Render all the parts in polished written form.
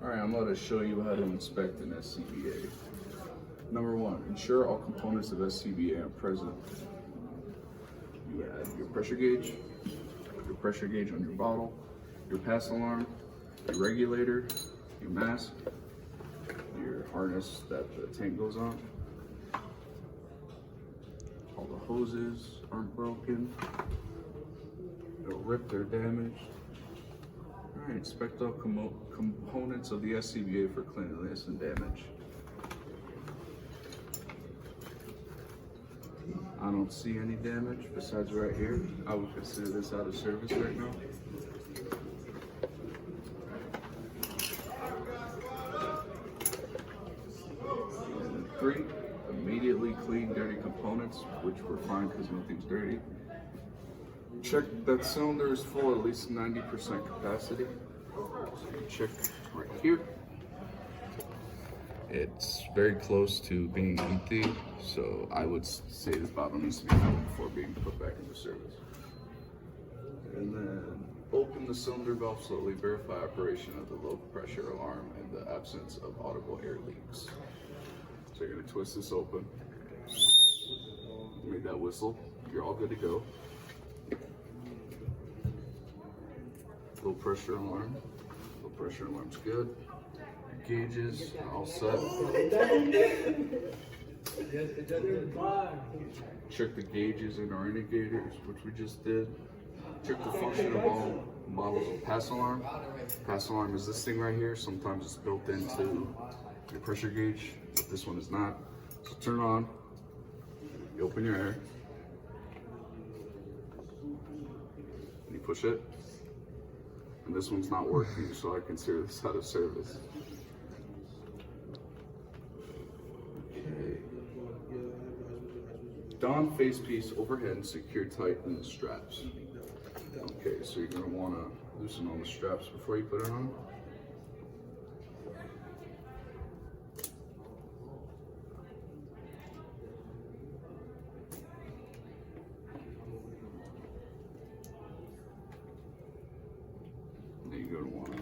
Alright, I'm going to show you how to inspect an SCBA. Number one, ensure all components of SCBA are present. You add your pressure gauge on your bottle, your pass alarm, your regulator, your mask, your harness that the tank goes on. All the hoses aren't broken, no ripped or damaged. Alright, inspect all components of the SCBA for cleanliness and damage. I don't see any damage besides right here. I would consider this out of service right now. And 3, immediately clean dirty components, which we're fine because nothing's dirty. Check that cylinder is full at least 90% capacity. So you check right here. It's very close to being empty, so I would say this bottle needs to be filled before being put back into service. And then open the cylinder valve slowly, verify operation of the low pressure alarm and the absence of audible air leaks. So you're gonna twist this open. You made that whistle, you're all good to go. Low pressure alarm's good. Gauges all set. Check the gauges and our indicators, which we just did. Check the function of all models of pass alarm. Pass alarm is this thing right here. Sometimes it's built into your pressure gauge, but this one is not. So turn on, you open your air, and you push it. And this one's not working, so I consider this out of service. Don face piece overhead and secure tight in the straps. Okay, so you're going to want to loosen all the straps before you put it on. Then you're going to want to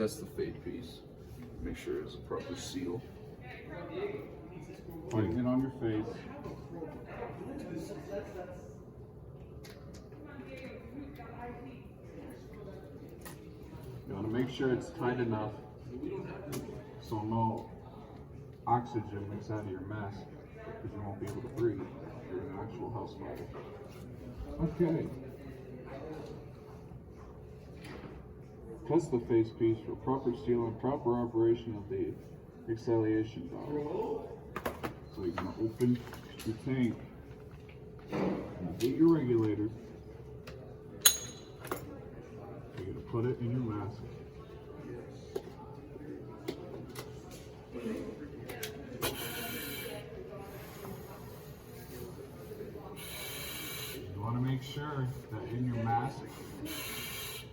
test the fade piece. Make sure it's a proper seal. Putting it on your face. You want to make sure it's tight enough so no oxygen mix out of your mask, because you won't be able to breathe during an actual house fire. Okay. Test the face piece for proper seal and proper operation of the exhalation valve. So you're going to open your tank and get your regulator. You're going to put it in your mask. You want to make sure that in your mask,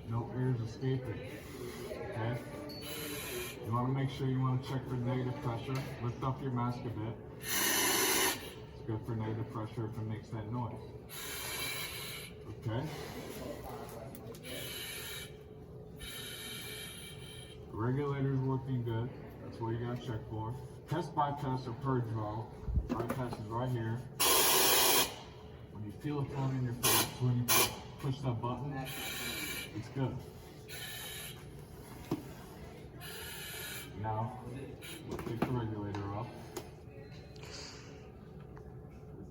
no air is escaping, okay? You want to make sure you want to check for negative pressure. Lift up your mask a bit. It's good for negative pressure if it makes that noise. Okay? The regulator is working good. That's what you got to check for. Test bypass or purge valve. Bypass is right here. When you feel it flowing in your face, when you push that button, it's good. Now, we'll take the regulator off.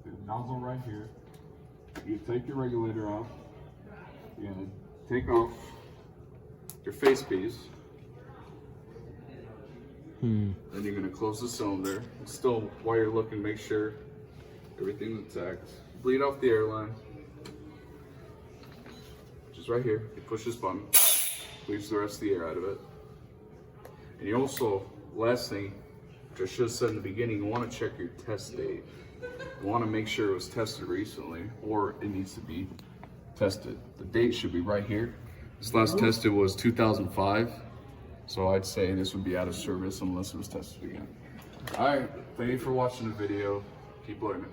There's the nozzle right here. You take your regulator off. You're gonna take off your face piece. Then you're gonna close the cylinder. Still, while you're looking, make sure everything's intact. Bleed off the airline. Just right here, you push this button, leaves the rest of the air out of it. And you also, last thing, which I should have said in the beginning, you want to check your test date. You want to make sure it was tested recently, or it needs to be tested. The date should be right here. This last tested was 2005, so I'd say this would be out of service unless it was tested again. All right, thank you for watching the video. Keep learning.